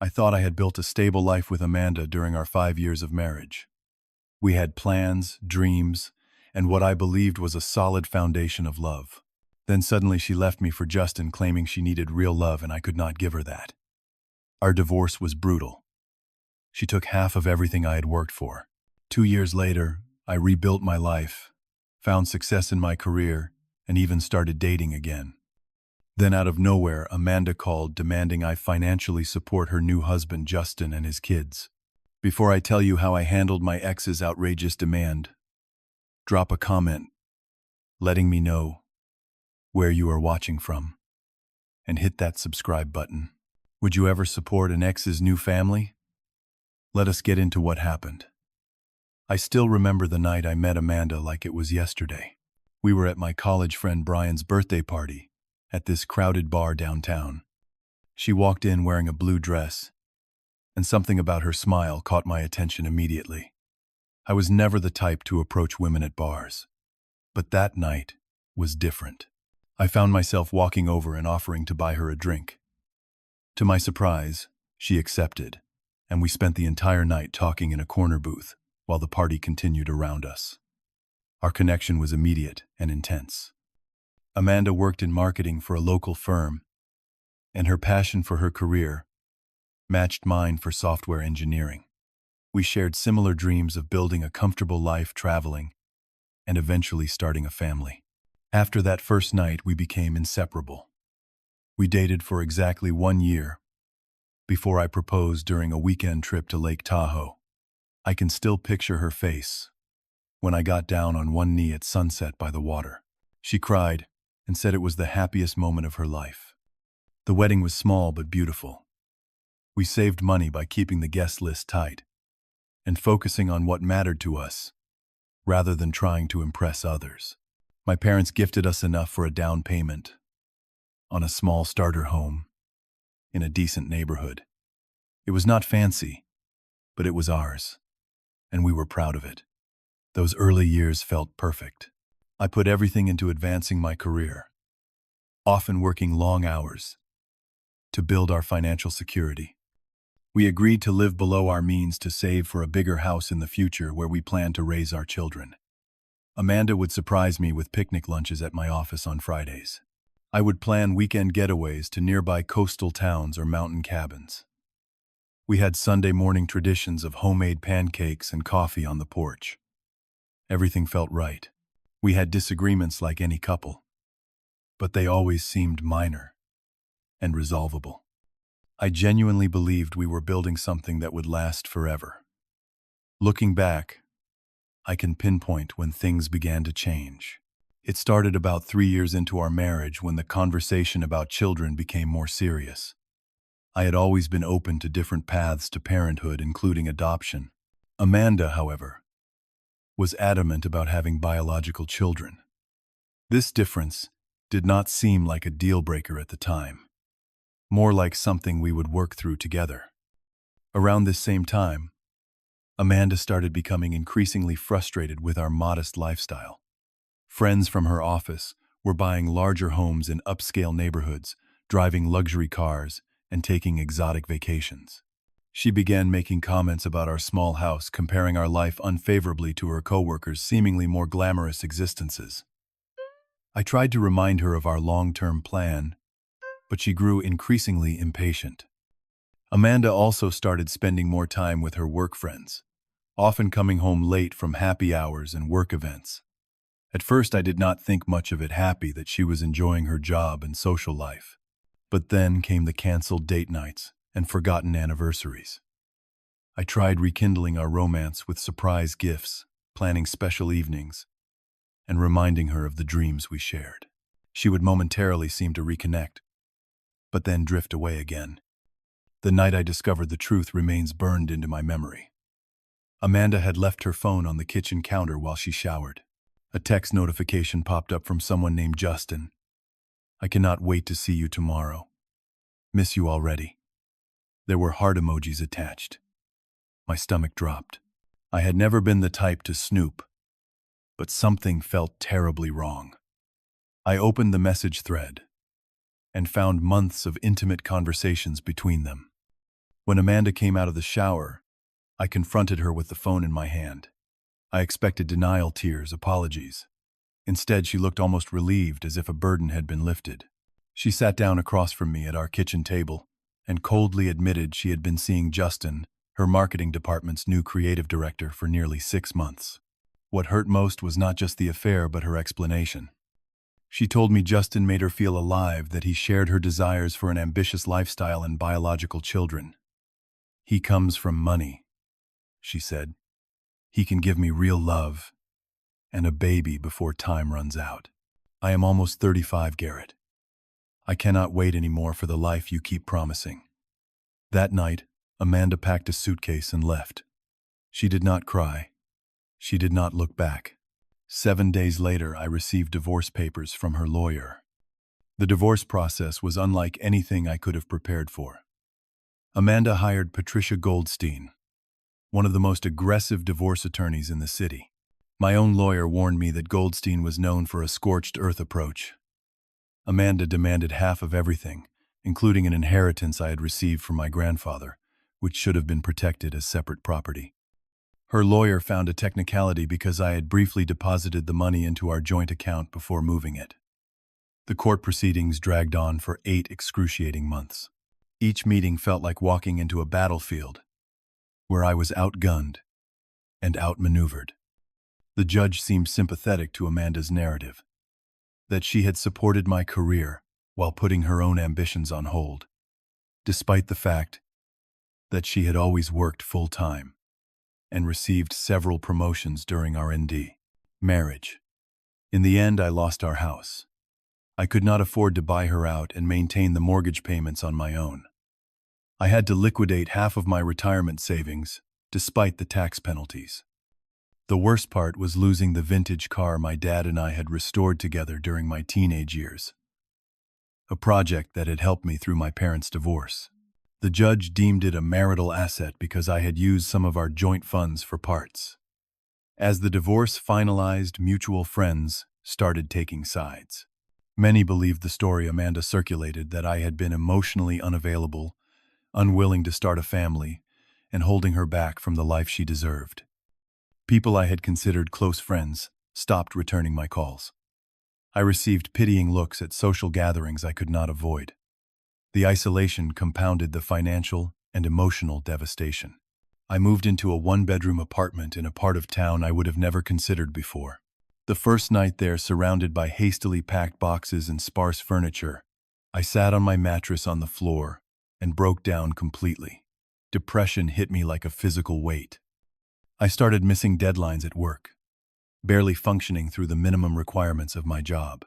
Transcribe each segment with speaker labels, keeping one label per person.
Speaker 1: I thought I had built a stable life with Amanda during our 5 years of marriage. We had plans, dreams, and what I believed was a solid foundation of love. Then suddenly she left me for Justin, claiming she needed real love and I could not give her that. Our divorce was brutal. She took half of everything I had worked for. 2 years later, I rebuilt my life, found success in my career, and even started dating again. Then out of nowhere, Amanda called demanding I financially support her new husband, Justin, and his kids. Before I tell you how I handled my ex's outrageous demand, drop a comment letting me know where you are watching from, and hit that subscribe button. Would you ever support an ex's new family? Let us get into what happened. I still remember the night I met Amanda like it was yesterday. We were at my college friend Brian's birthday party at this crowded bar downtown. She walked in wearing a blue dress, and something about her smile caught my attention immediately. I was never the type to approach women at bars, but that night was different. I found myself walking over and offering to buy her a drink. To my surprise, she accepted, and we spent the entire night talking in a corner booth while the party continued around us. Our connection was immediate and intense. Amanda worked in marketing for a local firm, and her passion for her career matched mine for software engineering. We shared similar dreams of building a comfortable life, traveling, and eventually starting a family. After that first night, we became inseparable. We dated for exactly 1 year before I proposed during a weekend trip to Lake Tahoe. I can still picture her face when I got down on one knee at sunset by the water. She cried and said it was the happiest moment of her life. The wedding was small but beautiful. We saved money by keeping the guest list tight and focusing on what mattered to us rather than trying to impress others. My parents gifted us enough for a down payment on a small starter home in a decent neighborhood. It was not fancy, but it was ours, and we were proud of it. Those early years felt perfect. I put everything into advancing my career, often working long hours to build our financial security. We agreed to live below our means to save for a bigger house in the future where we planned to raise our children. Amanda would surprise me with picnic lunches at my office on Fridays. I would plan weekend getaways to nearby coastal towns or mountain cabins. We had Sunday morning traditions of homemade pancakes and coffee on the porch. Everything felt right. We had disagreements like any couple, but they always seemed minor and resolvable. I genuinely believed we were building something that would last forever. Looking back, I can pinpoint when things began to change. It started about 3 years into our marriage when the conversation about children became more serious. I had always been open to different paths to parenthood, including adoption. Amanda, however, was adamant about having biological children. This difference did not seem like a deal-breaker at the time, more like something we would work through together. Around this same time, Amanda started becoming increasingly frustrated with our modest lifestyle. Friends from her office were buying larger homes in upscale neighborhoods, driving luxury cars, and taking exotic vacations. She began making comments about our small house, comparing our life unfavorably to her coworkers' seemingly more glamorous existences. I tried to remind her of our long-term plan, but she grew increasingly impatient. Amanda also started spending more time with her work friends, often coming home late from happy hours and work events. At first, I did not think much of it, happy that she was enjoying her job and social life. But then came the canceled date nights and forgotten anniversaries. I tried rekindling our romance with surprise gifts, planning special evenings, and reminding her of the dreams we shared. She would momentarily seem to reconnect, but then drift away again. The night I discovered the truth remains burned into my memory. Amanda had left her phone on the kitchen counter while she showered. A text notification popped up from someone named Justin. "I cannot wait to see you tomorrow. Miss you already." There were heart emojis attached. My stomach dropped. I had never been the type to snoop, but something felt terribly wrong. I opened the message thread and found months of intimate conversations between them. When Amanda came out of the shower, I confronted her with the phone in my hand. I expected denial, tears, apologies. Instead, she looked almost relieved, as if a burden had been lifted. She sat down across from me at our kitchen table and coldly admitted she had been seeing Justin, her marketing department's new creative director, for nearly 6 months. What hurt most was not just the affair, but her explanation. She told me Justin made her feel alive, that he shared her desires for an ambitious lifestyle and biological children. "He comes from money," she said. "He can give me real love and a baby before time runs out. I am almost 35, Garrett. I cannot wait anymore for the life you keep promising." That night, Amanda packed a suitcase and left. She did not cry. She did not look back. 7 days later, I received divorce papers from her lawyer. The divorce process was unlike anything I could have prepared for. Amanda hired Patricia Goldstein, one of the most aggressive divorce attorneys in the city. My own lawyer warned me that Goldstein was known for a scorched earth approach. Amanda demanded half of everything, including an inheritance I had received from my grandfather, which should have been protected as separate property. Her lawyer found a technicality because I had briefly deposited the money into our joint account before moving it. The court proceedings dragged on for 8 excruciating months. Each meeting felt like walking into a battlefield, where I was outgunned and outmaneuvered. The judge seemed sympathetic to Amanda's narrative, that she had supported my career while putting her own ambitions on hold, despite the fact that she had always worked full-time and received several promotions during our marriage. In the end, I lost our house. I could not afford to buy her out and maintain the mortgage payments on my own. I had to liquidate half of my retirement savings, despite the tax penalties. The worst part was losing the vintage car my dad and I had restored together during my teenage years, a project that had helped me through my parents' divorce. The judge deemed it a marital asset because I had used some of our joint funds for parts. As the divorce finalized, mutual friends started taking sides. Many believed the story Amanda circulated, that I had been emotionally unavailable, unwilling to start a family, and holding her back from the life she deserved. People I had considered close friends stopped returning my calls. I received pitying looks at social gatherings I could not avoid. The isolation compounded the financial and emotional devastation. I moved into a 1-bedroom apartment in a part of town I would have never considered before. The first night there, surrounded by hastily packed boxes and sparse furniture, I sat on my mattress on the floor and broke down completely. Depression hit me like a physical weight. I started missing deadlines at work, barely functioning through the minimum requirements of my job.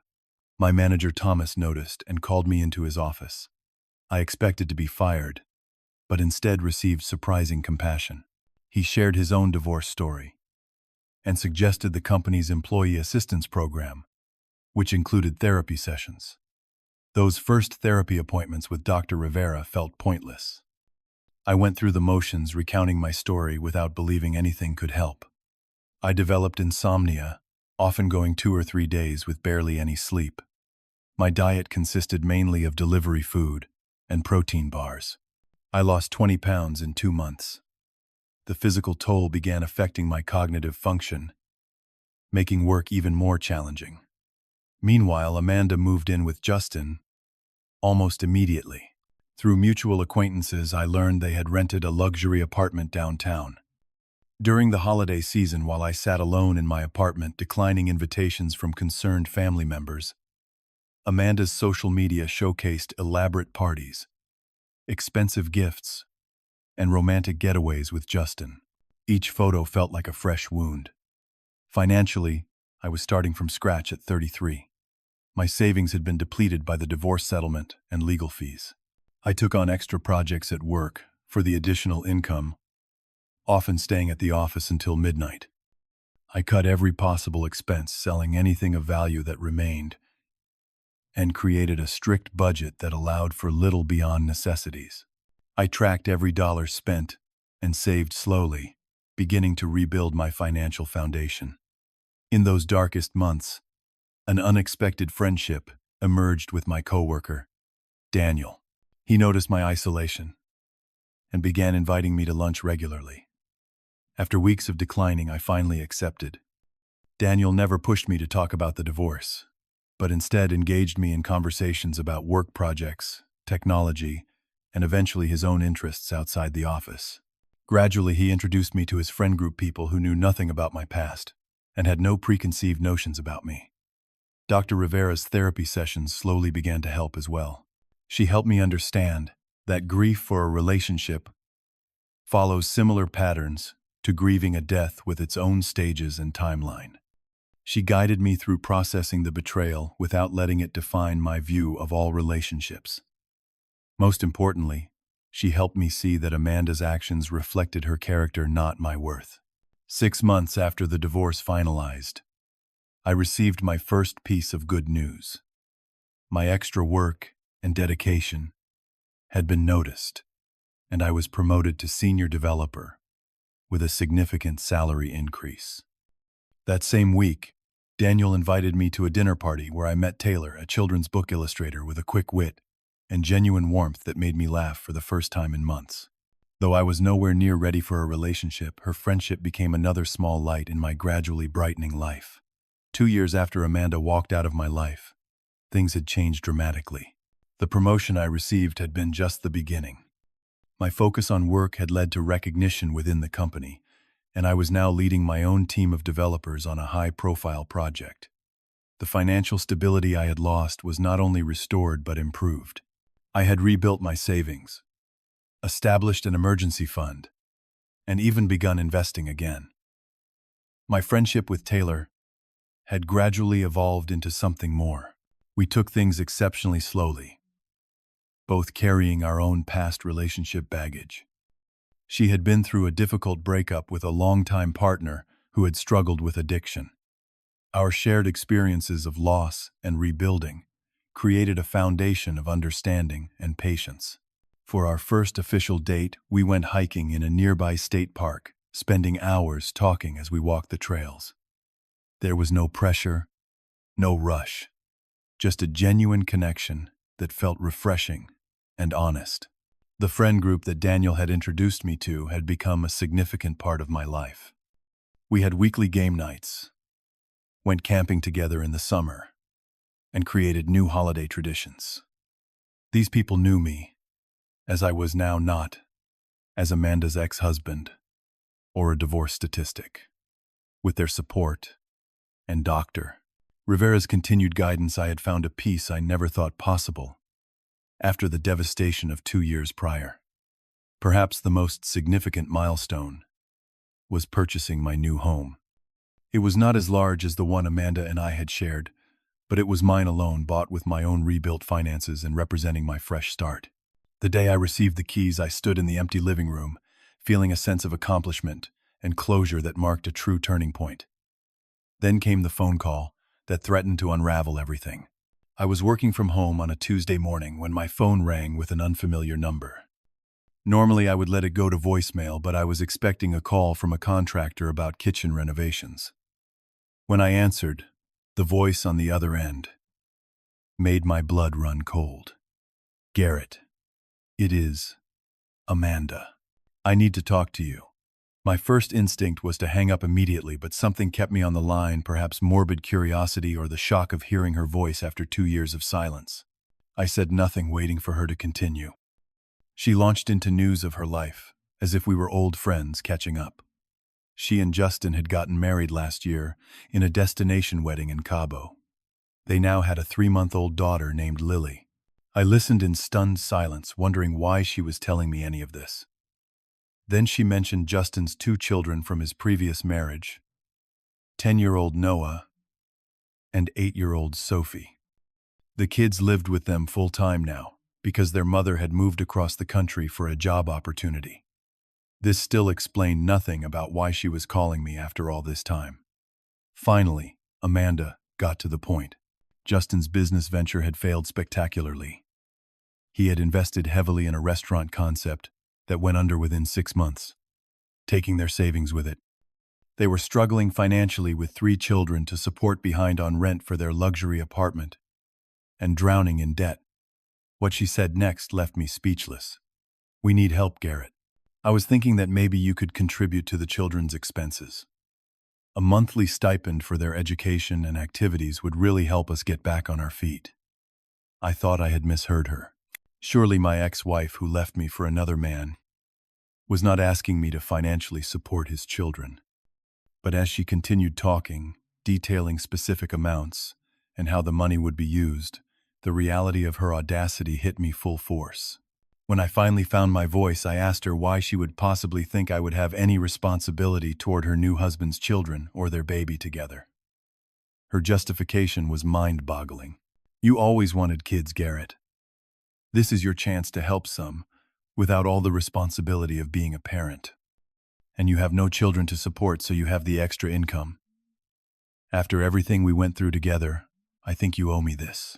Speaker 1: My manager Thomas noticed and called me into his office. I expected to be fired, but instead received surprising compassion. He shared his own divorce story and suggested the company's employee assistance program, which included therapy sessions. Those first therapy appointments with Dr. Rivera felt pointless. I went through the motions, recounting my story without believing anything could help. I developed insomnia, often going 2 or 3 days with barely any sleep. My diet consisted mainly of delivery food and protein bars. I lost 20 pounds in 2 months. The physical toll began affecting my cognitive function, making work even more challenging. Meanwhile, Amanda moved in with Justin almost immediately. Through mutual acquaintances, I learned they had rented a luxury apartment downtown. During the holiday season, while I sat alone in my apartment declining invitations from concerned family members, Amanda's social media showcased elaborate parties, expensive gifts, and romantic getaways with Justin. Each photo felt like a fresh wound. Financially, I was starting from scratch at 33. My savings had been depleted by the divorce settlement and legal fees. I took on extra projects at work for the additional income, often staying at the office until midnight. I cut every possible expense, selling anything of value that remained, and created a strict budget that allowed for little beyond necessities. I tracked every dollar spent and saved slowly, beginning to rebuild my financial foundation. In those darkest months, an unexpected friendship emerged with my coworker, Daniel. He noticed my isolation and began inviting me to lunch regularly. After weeks of declining, I finally accepted. Daniel never pushed me to talk about the divorce, but instead engaged me in conversations about work projects, technology, and eventually his own interests outside the office. Gradually, he introduced me to his friend group, people who knew nothing about my past and had no preconceived notions about me. Dr. Rivera's therapy sessions slowly began to help as well. She helped me understand that grief for a relationship follows similar patterns to grieving a death with its own stages and timeline. She guided me through processing the betrayal without letting it define my view of all relationships. Most importantly, she helped me see that Amanda's actions reflected her character, not my worth. 6 months after the divorce finalized, I received my first piece of good news. My extra work and dedication had been noticed, and I was promoted to senior developer with a significant salary increase. That same week, Daniel invited me to a dinner party where I met Taylor, a children's book illustrator with a quick wit and genuine warmth that made me laugh for the first time in months. Though I was nowhere near ready for a relationship, her friendship became another small light in my gradually brightening life. 2 years after Amanda walked out of my life, things had changed dramatically. The promotion I received had been just the beginning. My focus on work had led to recognition within the company, and I was now leading my own team of developers on a high-profile project. The financial stability I had lost was not only restored but improved. I had rebuilt my savings, established an emergency fund, and even begun investing again. My friendship with Taylor had gradually evolved into something more. We took things exceptionally slowly, both carrying our own past relationship baggage. She had been through a difficult breakup with a longtime partner who had struggled with addiction. Our shared experiences of loss and rebuilding created a foundation of understanding and patience. For our first official date, we went hiking in a nearby state park, spending hours talking as we walked the trails. There was no pressure, no rush, just a genuine connection that felt refreshing and honest. The friend group that Daniel had introduced me to had become a significant part of my life. We had weekly game nights, went camping together in the summer, and created new holiday traditions. These people knew me, as I was now not, as Amanda's ex-husband or a divorce statistic. With their support and Dr. Rivera's continued guidance, I had found a peace I never thought possible after the devastation of 2 years prior. Perhaps the most significant milestone was purchasing my new home. It was not as large as the one Amanda and I had shared, but it was mine alone, bought with my own rebuilt finances and representing my fresh start. The day I received the keys, I stood in the empty living room, feeling a sense of accomplishment and closure that marked a true turning point. Then came the phone call that threatened to unravel everything. I was working from home on a Tuesday morning when my phone rang with an unfamiliar number. Normally I would let it go to voicemail, but I was expecting a call from a contractor about kitchen renovations. When I answered, the voice on the other end made my blood run cold. "Garrett, it is Amanda. I need to talk to you." My first instinct was to hang up immediately, but something kept me on the line, perhaps morbid curiosity or the shock of hearing her voice after 2 years of silence. I said nothing, waiting for her to continue. She launched into news of her life, as if we were old friends catching up. She and Justin had gotten married last year in a destination wedding in Cabo. They now had a 3-month-old daughter named Lily. I listened in stunned silence, wondering why she was telling me any of this. Then she mentioned Justin's 2 children from his previous marriage, 10-year-old Noah and 8-year-old Sophie. The kids lived with them full-time now, because their mother had moved across the country for a job opportunity. This still explained nothing about why she was calling me after all this time. Finally, Amanda got to the point. Justin's business venture had failed spectacularly. He had invested heavily in a restaurant concept that went under within 6 months, taking their savings with it. They were struggling financially with 3 children to support, behind on rent for their luxury apartment, and drowning in debt. What she said next left me speechless. "We need help, Garrett. I was thinking that maybe you could contribute to the children's expenses. A monthly stipend for their education and activities would really help us get back on our feet. I thought I had misheard her. Surely my ex-wife, who left me for another man, was not asking me to financially support his children. But as she continued talking, detailing specific amounts, and how the money would be used, the reality of her audacity hit me full force. When I finally found my voice, I asked her why she would possibly think I would have any responsibility toward her new husband's children or their baby together. Her justification was mind-boggling. You always wanted kids, Garrett. This is your chance to help some, without all the responsibility of being a parent. And you have no children to support, so you have the extra income. After everything we went through together, I think you owe me this.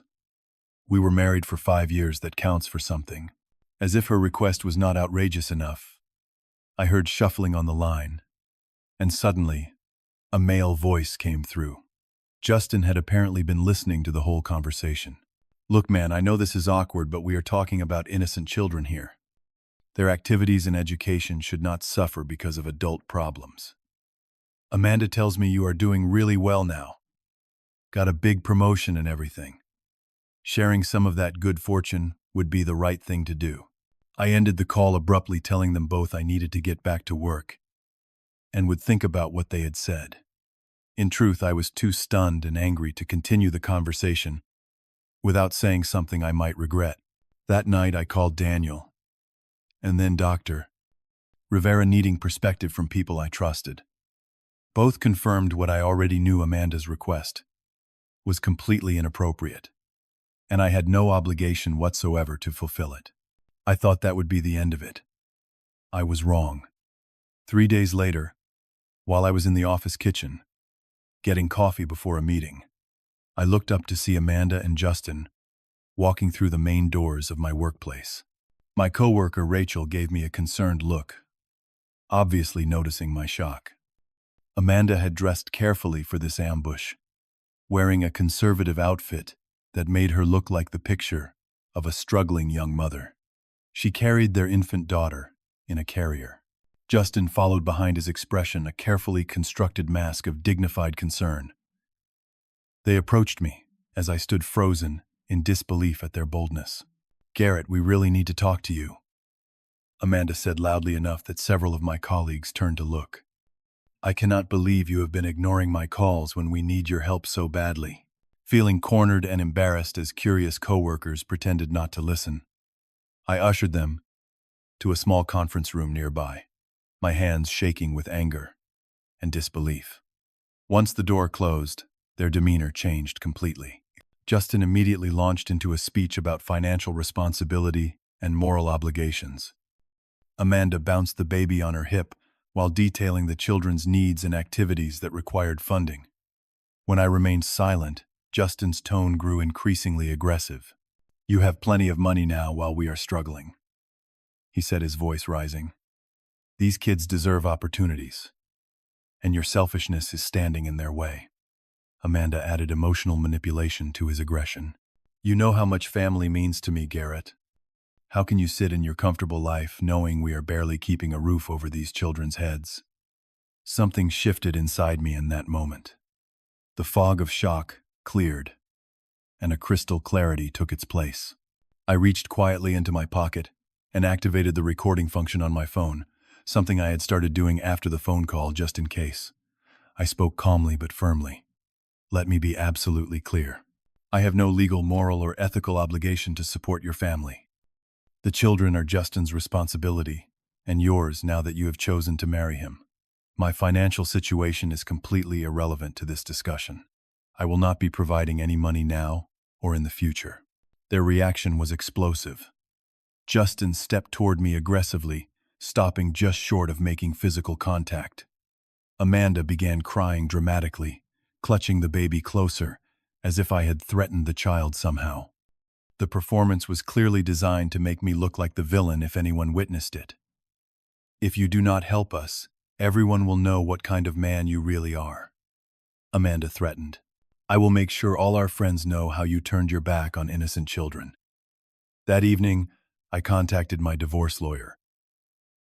Speaker 1: We were married for 5 years, that counts for something. As if her request was not outrageous enough, I heard shuffling on the line, and suddenly, a male voice came through. Justin had apparently been listening to the whole conversation. Look, man, I know this is awkward, but we are talking about innocent children here. Their activities and education should not suffer because of adult problems. Amanda tells me you are doing really well now. Got a big promotion and everything. Sharing some of that good fortune would be the right thing to do. I ended the call abruptly, telling them both I needed to get back to work and would think about what they had said. In truth, I was too stunned and angry to continue the conversation without saying something I might regret. That night I called Daniel, and then Dr. Rivera, needing perspective from people I trusted. Both confirmed what I already knew: Amanda's request was completely inappropriate, and I had no obligation whatsoever to fulfill it. I thought that would be the end of it. I was wrong. 3 days later, while I was in the office kitchen, getting coffee before a meeting, I looked up to see Amanda and Justin walking through the main doors of my workplace. My coworker, Rachel, gave me a concerned look, obviously noticing my shock. Amanda had dressed carefully for this ambush, wearing a conservative outfit that made her look like the picture of a struggling young mother. She carried their infant daughter in a carrier. Justin followed behind, his expression a carefully constructed mask of dignified concern. They approached me as I stood frozen in disbelief at their boldness. "Garrett, we really need to talk to you," Amanda said loudly enough that several of my colleagues turned to look. "I cannot believe you have been ignoring my calls when we need your help so badly." Feeling cornered and embarrassed as curious coworkers pretended not to listen, I ushered them to a small conference room nearby, my hands shaking with anger and disbelief. Once the door closed, their demeanor changed completely. Justin immediately launched into a speech about financial responsibility and moral obligations. Amanda bounced the baby on her hip while detailing the children's needs and activities that required funding. When I remained silent, Justin's tone grew increasingly aggressive. "You have plenty of money now while we are struggling," he said, his voice rising. "These kids deserve opportunities, and your selfishness is standing in their way." Amanda added emotional manipulation to his aggression. "You know how much family means to me, Garrett. How can you sit in your comfortable life knowing we are barely keeping a roof over these children's heads?" Something shifted inside me in that moment. The fog of shock cleared, and a crystal clarity took its place. I reached quietly into my pocket and activated the recording function on my phone, something I had started doing after the phone call just in case. I spoke calmly but firmly. "Let me be absolutely clear. I have no legal, moral, or ethical obligation to support your family. The children are Justin's responsibility, and yours now that you have chosen to marry him. My financial situation is completely irrelevant to this discussion. I will not be providing any money now or in the future." Their reaction was explosive. Justin stepped toward me aggressively, stopping just short of making physical contact. Amanda began crying dramatically, clutching the baby closer, as if I had threatened the child somehow. The performance was clearly designed to make me look like the villain if anyone witnessed it. "If you do not help us, everyone will know what kind of man you really are," Amanda threatened. "I will make sure all our friends know how you turned your back on innocent children." That evening, I contacted my divorce lawyer.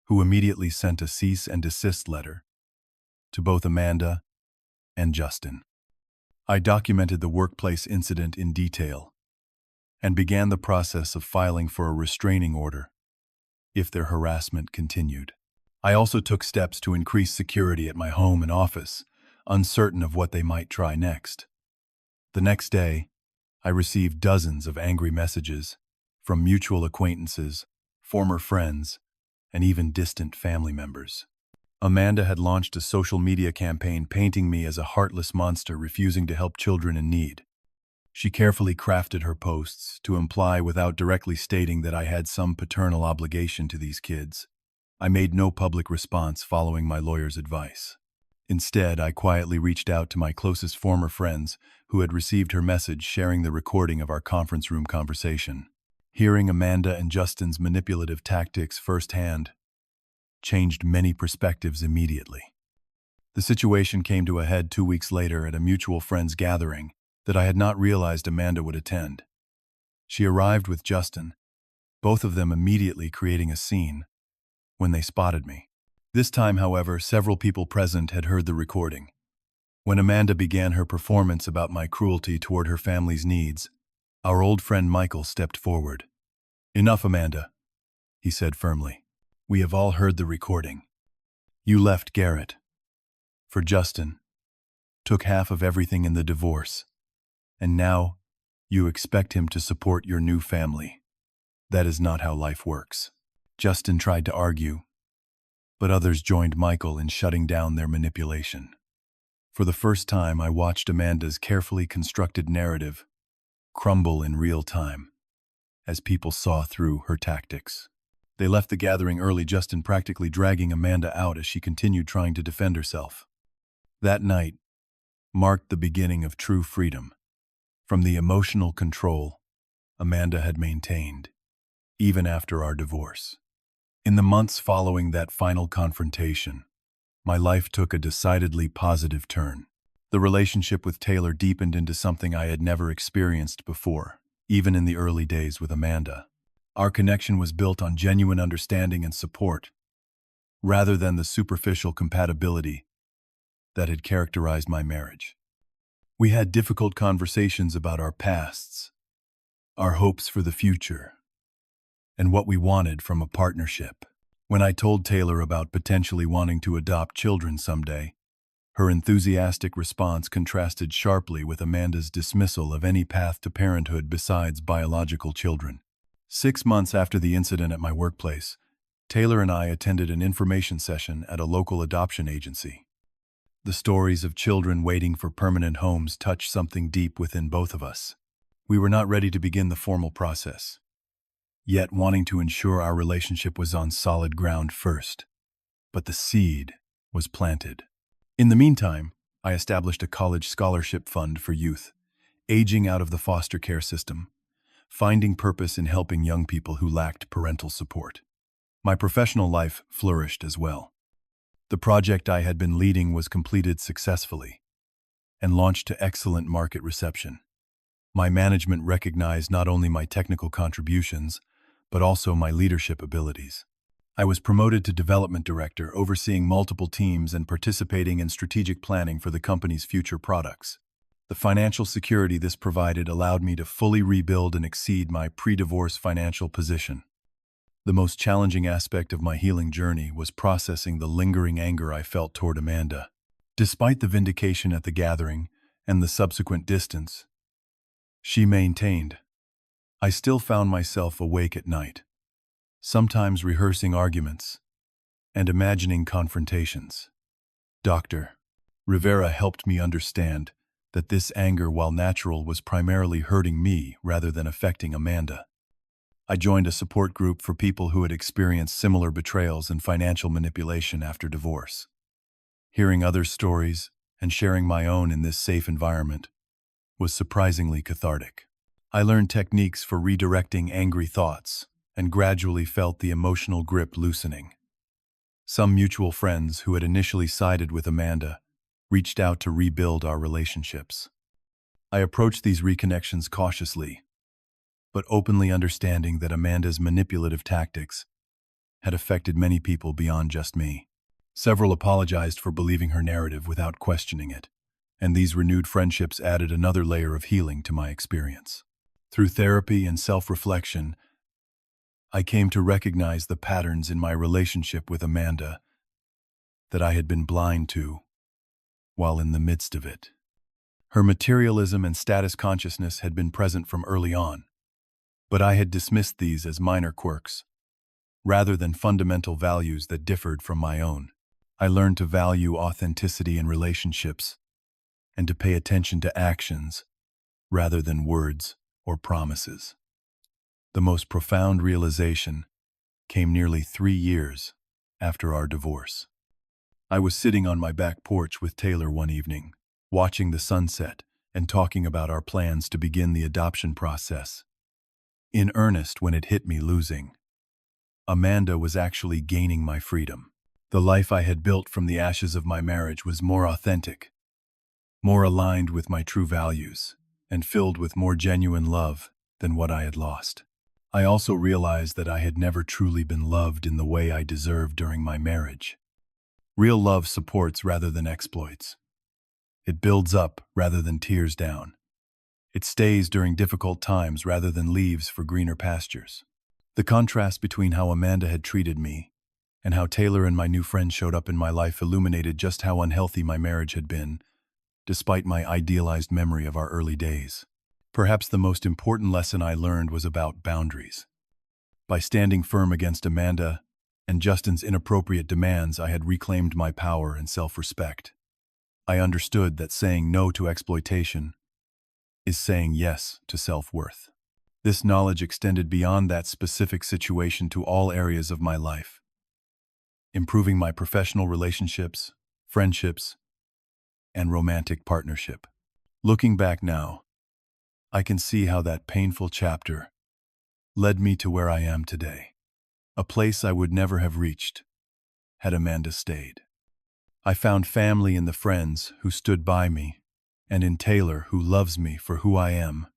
Speaker 1: who immediately sent a cease and desist letter to both Amanda and Justin. I documented the workplace incident in detail and began the process of filing for a restraining order if their harassment continued. I also took steps to increase security at my home and office, uncertain of what they might try next. The next day, I received dozens of angry messages from mutual acquaintances, former friends, and even distant family members. Amanda had launched a social media campaign painting me as a heartless monster refusing to help children in need. She carefully crafted her posts to imply, without directly stating, that I had some paternal obligation to these kids. I made no public response following my lawyer's advice. Instead, I quietly reached out to my closest former friends who had received her message, sharing the recording of our conference room conversation. Hearing Amanda and Justin's manipulative tactics firsthand changed many perspectives immediately. The situation came to a head 2 weeks later at a mutual friends gathering that I had not realized Amanda would attend. She arrived with Justin, both of them immediately creating a scene when they spotted me. This time, however, several people present had heard the recording. When Amanda began her performance about my cruelty toward her family's needs, our old friend Michael stepped forward. "Enough, Amanda," he said firmly. "We have all heard the recording. You left Garrett for Justin, took half of everything in the divorce, and now you expect him to support your new family. That is not how life works." Justin tried to argue, but others joined Michael in shutting down their manipulation. For the first time, I watched Amanda's carefully constructed narrative crumble in real time as people saw through her tactics. They left the gathering early, Justin practically dragging Amanda out as she continued trying to defend herself. That night marked the beginning of true freedom from the emotional control Amanda had maintained, even after our divorce. In the months following that final confrontation, my life took a decidedly positive turn. The relationship with Taylor deepened into something I had never experienced before, even in the early days with Amanda. Our connection was built on genuine understanding and support, rather than the superficial compatibility that had characterized my marriage. We had difficult conversations about our pasts, our hopes for the future, and what we wanted from a partnership. When I told Taylor about potentially wanting to adopt children someday, her enthusiastic response contrasted sharply with Amanda's dismissal of any path to parenthood besides biological children. 6 months after the incident at my workplace, Taylor and I attended an information session at a local adoption agency. The stories of children waiting for permanent homes touched something deep within both of us. We were not ready to begin the formal process, yet wanting to ensure our relationship was on solid ground first. But the seed was planted. In the meantime, I established a college scholarship fund for youth, aging out of the foster care system, finding purpose in helping young people who lacked parental support. My professional life flourished as well. The project I had been leading was completed successfully and launched to excellent market reception. My management recognized not only my technical contributions, but also my leadership abilities. I was promoted to development director, overseeing multiple teams and participating in strategic planning for the company's future products. The financial security this provided allowed me to fully rebuild and exceed my pre-divorce financial position. The most challenging aspect of my healing journey was processing the lingering anger I felt toward Amanda. Despite the vindication at the gathering and the subsequent distance she maintained, I still found myself awake at night, sometimes rehearsing arguments and imagining confrontations. Dr. Rivera helped me understand that this anger, while natural, was primarily hurting me rather than affecting Amanda. I joined a support group for people who had experienced similar betrayals and financial manipulation after divorce. Hearing others' stories and sharing my own in this safe environment was surprisingly cathartic. I learned techniques for redirecting angry thoughts and gradually felt the emotional grip loosening. Some mutual friends who had initially sided with Amanda reached out to rebuild our relationships. I approached these reconnections cautiously, but openly understanding that Amanda's manipulative tactics had affected many people beyond just me. Several apologized for believing her narrative without questioning it, and these renewed friendships added another layer of healing to my experience. Through therapy and self-reflection, I came to recognize the patterns in my relationship with Amanda that I had been blind to while in the midst of it. Her materialism and status consciousness had been present from early on, but I had dismissed these as minor quirks, rather than fundamental values that differed from my own. I learned to value authenticity in relationships and to pay attention to actions rather than words or promises. The most profound realization came nearly 3 years after our divorce. I was sitting on my back porch with Taylor one evening, watching the sunset and talking about our plans to begin the adoption process. In earnest, when it hit me losing, Amanda was actually gaining my freedom. The life I had built from the ashes of my marriage was more authentic, more aligned with my true values, and filled with more genuine love than what I had lost. I also realized that I had never truly been loved in the way I deserved during my marriage. Real love supports rather than exploits. It builds up rather than tears down. It stays during difficult times rather than leaves for greener pastures. The contrast between how Amanda had treated me and how Taylor and my new friend showed up in my life illuminated just how unhealthy my marriage had been, despite my idealized memory of our early days. Perhaps the most important lesson I learned was about boundaries. By standing firm against Amanda and Justin's inappropriate demands, I had reclaimed my power and self-respect. I understood that saying no to exploitation is saying yes to self-worth. This knowledge extended beyond that specific situation to all areas of my life, improving my professional relationships, friendships, and romantic partnership. Looking back now, I can see how that painful chapter led me to where I am today, a place I would never have reached had Amanda stayed. I found family in the friends who stood by me, and in Taylor, who loves me for who I am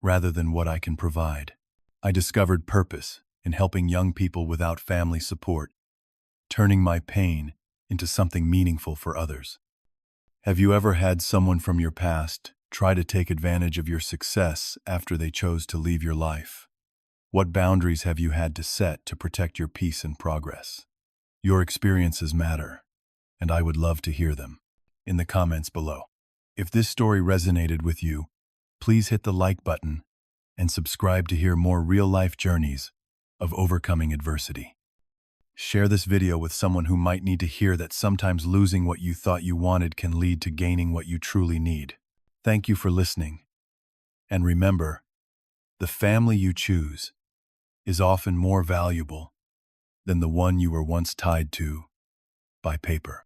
Speaker 1: rather than what I can provide. I discovered purpose in helping young people without family support, turning my pain into something meaningful for others. Have you ever had someone from your past try to take advantage of your success after they chose to leave your life? What boundaries have you had to set to protect your peace and progress? Your experiences matter, and I would love to hear them in the comments below. If this story resonated with you, please hit the like button and subscribe to hear more real-life journeys of overcoming adversity. Share this video with someone who might need to hear that sometimes losing what you thought you wanted can lead to gaining what you truly need. Thank you for listening. And remember, the family you choose is often more valuable than the one you were once tied to by paper.